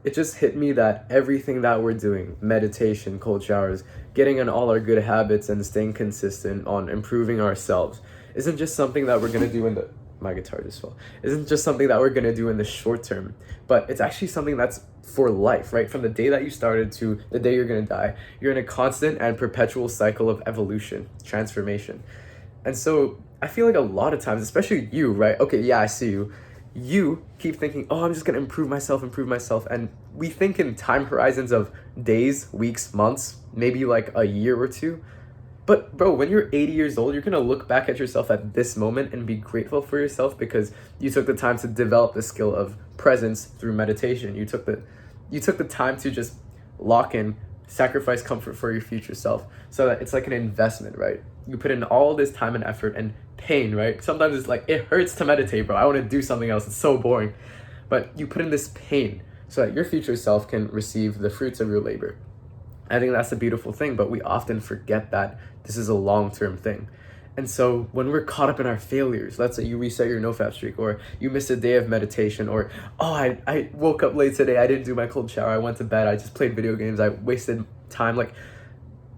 it just hit me that everything that we're doing, meditation, cold showers, getting on all our good habits and staying consistent on improving ourselves, isn't just something that we're gonna do in the my guitar just fell. Isn't just something that we're gonna do in the short term, but it's actually something that's for life, right? From the day that you started to the day you're gonna die, you're in a constant and perpetual cycle of evolution, transformation. And so I feel like a lot of times, especially you, right? Okay, yeah, I see you. You keep thinking, oh, I'm just gonna improve myself. And we think in time horizons of days, weeks, months, maybe like a year or two. But bro, when you're 80 years old, you're gonna look back at yourself at this moment and be grateful for yourself because you took the time to develop the skill of presence through meditation. You took the time to just lock in, sacrifice comfort for your future self. So that it's like an investment, right? You put in all this time and effort and pain, right? Sometimes it's like it hurts to meditate, bro. I want to do something else. It's so boring. But you put in this pain so that your future self can receive the fruits of your labor. I think that's a beautiful thing, but we often forget that this is a long-term thing. And so when we're caught up in our failures, let's say you reset your no-fap streak, or you missed a day of meditation, or, oh, I woke up late today, I didn't do my cold shower, I went to bed, I just played video games, I wasted time. Like,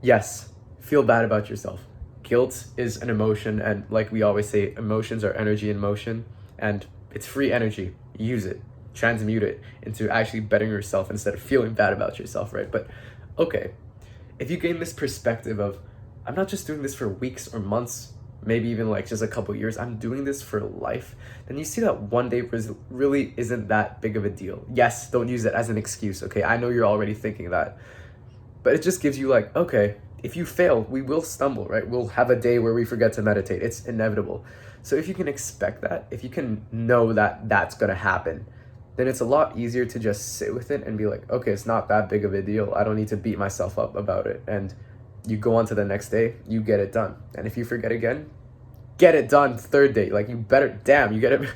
yes, feel bad about yourself. Guilt is an emotion, and like we always say, emotions are energy in motion, and it's free energy. Use it, transmute it into actually bettering yourself instead of feeling bad about yourself, right? But okay, if you gain this perspective of, I'm not just doing this for weeks or months, maybe even like just a couple years, I'm doing this for life, then you see that one day really isn't that big of a deal. Yes, don't use it as an excuse, okay? I know you're already thinking that, but it just gives you like, okay, if you fail, we will stumble, right? We'll have a day where we forget to meditate. It's inevitable. So if you can expect that, if you can know that that's gonna happen, then it's a lot easier to just sit with it and be like, okay, it's not that big of a deal. I don't need to beat myself up about it. And you go on to the next day, you get it done. And if you forget again, get it done third day. Like, you better, damn, you get it.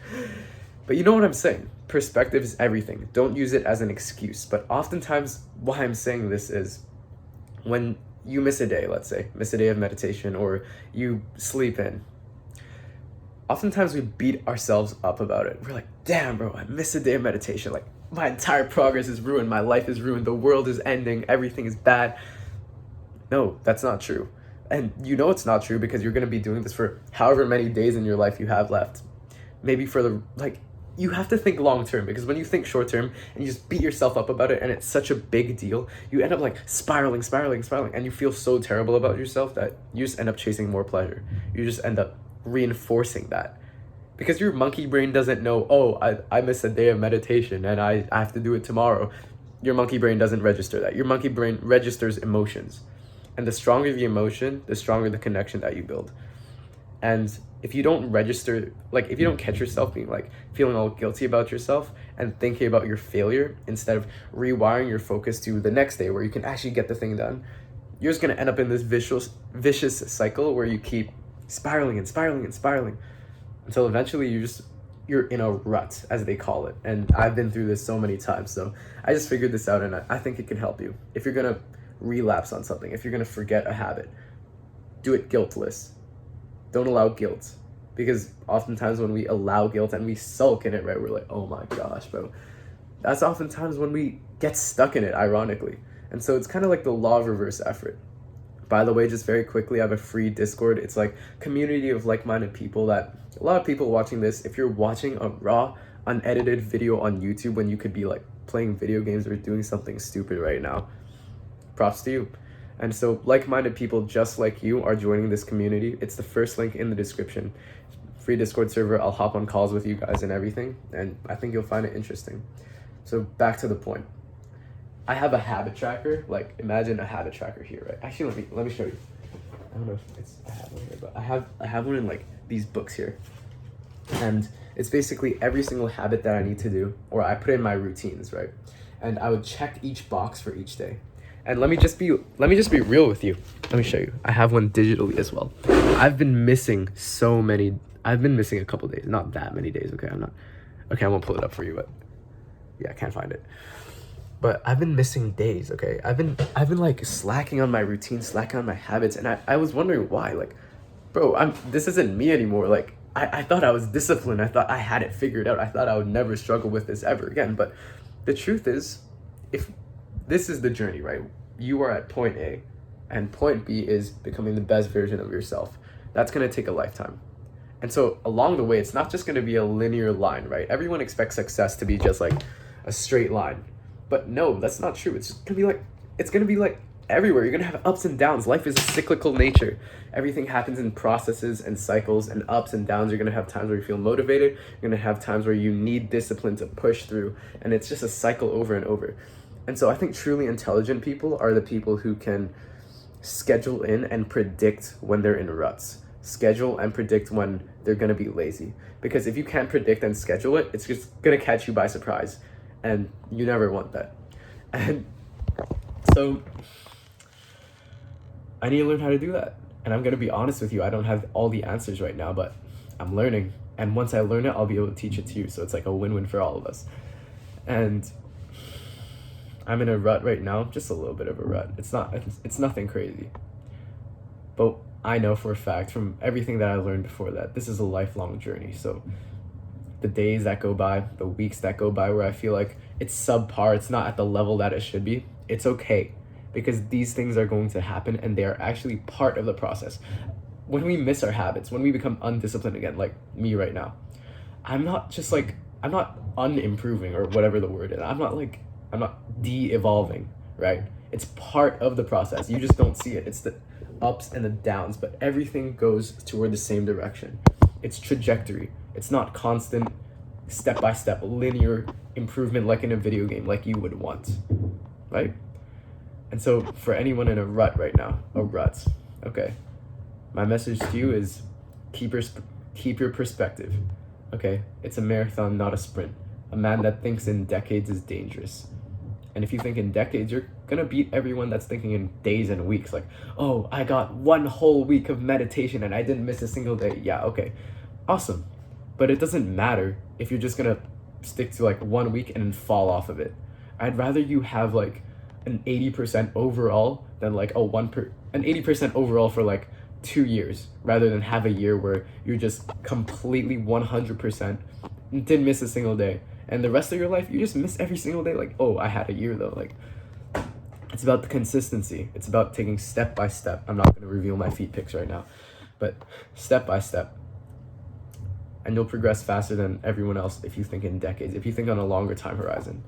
But you know what I'm saying? Perspective is everything. Don't use it as an excuse. But oftentimes, why I'm saying this is when you miss a day, let's say, miss a day of meditation, or you sleep in, oftentimes we beat ourselves up about it. We're like, damn, bro, I missed a day of meditation. Like, my entire progress is ruined. My life is ruined. The world is ending. Everything is bad. No, that's not true. And you know it's not true because you're going to be doing this for however many days in your life you have left. Maybe for the, like, you have to think long term, because when you think short term and you just beat yourself up about it and it's such a big deal, you end up like spiraling, and you feel so terrible about yourself that you just end up chasing more pleasure. You just end up reinforcing that because your monkey brain doesn't know, oh, I missed a day of meditation and I have to do it tomorrow. Your monkey brain doesn't register that. Your monkey brain registers emotions, and the stronger the emotion, the stronger the connection that you build. And if you don't register, like if you don't catch yourself being like feeling all guilty about yourself and thinking about your failure instead of rewiring your focus to the next day where you can actually get the thing done, you're just going to end up in this vicious cycle where you keep spiraling until eventually you're in a rut, as they call it. And I've been through this so many times, so I just figured this out, and I think it can help you. If you're gonna relapse on something, if you're gonna forget a habit, do it guiltless. Don't allow guilt, because oftentimes when we allow guilt and we sulk in it, right, we're like, oh my gosh, bro. That's oftentimes when we get stuck in it, ironically. And so it's kind of like the law of reverse effort. By the way, just very quickly, I have a free Discord. It's like community of like-minded people that a lot of people watching this, if you're watching a raw, unedited video on YouTube when you could be like playing video games or doing something stupid right now, props to you. And so like-minded people just like you are joining this community. It's the first link in the description. Free Discord server. I'll hop on calls with you guys and everything, and I think you'll find it interesting. So back to the point. I have a habit tracker. Like, imagine a habit tracker here, right? Actually, let me show you. I don't know if I have one here, but I have one in like these books here, and it's basically every single habit that I need to do, or I put in my routines, right? And I would check each box for each day. And let me just be real with you. Let me show you. I have one digitally as well. I've been missing a couple days, not that many days. Okay, I won't pull it up for you, but yeah, I can't find it. But I've been missing days, okay? I've been like slacking on my routine, slacking on my habits, and I was wondering why. Like, bro, this isn't me anymore. Like, I thought I was disciplined. I thought I had it figured out. I thought I would never struggle with this ever again. But the truth is, if this is the journey, right? You are at point A, and point B is becoming the best version of yourself. That's going to take a lifetime. And so along the way, it's not just going to be a linear line, right? Everyone expects success to be just like a straight line. But no, that's not true. It's going to be like everywhere. You're going to have ups and downs. Life is a cyclical nature. Everything happens in processes and cycles and ups and downs. You're going to have times where you feel motivated. You're going to have times where you need discipline to push through. And it's just a cycle over and over. And so I think truly intelligent people are the people who can schedule in and predict when they're in ruts. Schedule and predict when they're going to be lazy. Because if you can't predict and schedule it, it's just going to catch you by surprise. And you never want that. And so I need to learn how to do that. And I'm going to be honest with you, I don't have all the answers right now, but I'm learning. And once I learn it, I'll be able to teach it to you. So it's like a win-win for all of us. And I'm in a rut right now, just a little bit of a rut. It's nothing crazy. But I know for a fact from everything that I learned before that this is a lifelong journey. So the days that go by, the weeks that go by where I feel like it's subpar, it's not at the level that it should be, it's okay. Because these things are going to happen and they are actually part of the process. When we miss our habits, when we become undisciplined again, like me right now, I'm not unimproving or whatever the word is. I'm not de-evolving, right? It's part of the process. You just don't see it. It's the ups and the downs, but everything goes toward the same direction. It's trajectory. It's not constant, step-by-step, linear improvement like in a video game, like you would want, right? And so for anyone in a rut right now, okay, my message to you is keep your perspective, okay? It's a marathon, not a sprint. A man that thinks in decades is dangerous. And if you think in decades, you're gonna beat everyone that's thinking in days and weeks. Like, oh, I got 1 whole week of meditation and I didn't miss a single day. Yeah, okay, awesome. But it doesn't matter if you're just gonna stick to like 1 week and then fall off of it. I'd rather you have like an 80% overall than like an 80% overall for like 2 years, rather than have a year where you're just completely 100% and didn't miss a single day. And the rest of your life, you just miss every single day. Like, oh, I had a year though. Like, it's about the consistency. It's about taking step by step. I'm not going to reveal my feet pics right now, but step by step. And you'll progress faster than everyone else if you think in decades, if you think on a longer time horizon.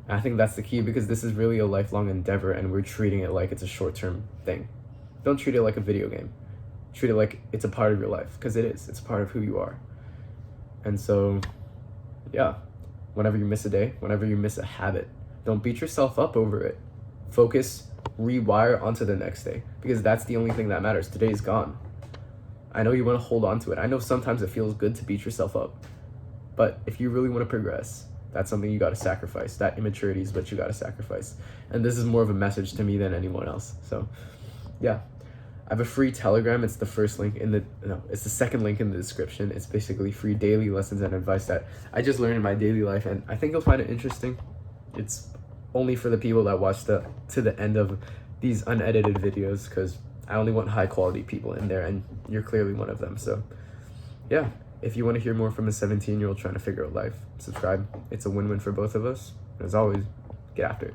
And I think that's the key, because this is really a lifelong endeavor and we're treating it like it's a short-term thing. Don't treat it like a video game. Treat it like it's a part of your life, because it is. It's a part of who you are. And so, yeah. Whenever you miss a day, whenever you miss a habit, don't beat yourself up over it. Focus, rewire onto the next day, because that's the only thing that matters. Today is gone. I know you want to hold on to it. I know sometimes it feels good to beat yourself up, but if you really want to progress, that's something you got to sacrifice. That immaturity is what you got to sacrifice. And this is more of a message to me than anyone else. So yeah, I have a free Telegram. It's the it's the second link in the description. It's basically free daily lessons and advice that I just learned in my daily life, and I think you'll find it interesting. It's only for the people that watch to the end of these unedited videos, because I only want high quality people in there, and you're clearly one of them. So yeah, if you want to hear more from a 17-year-old trying to figure out life, subscribe. It's a win-win for both of us. And as always, get after it.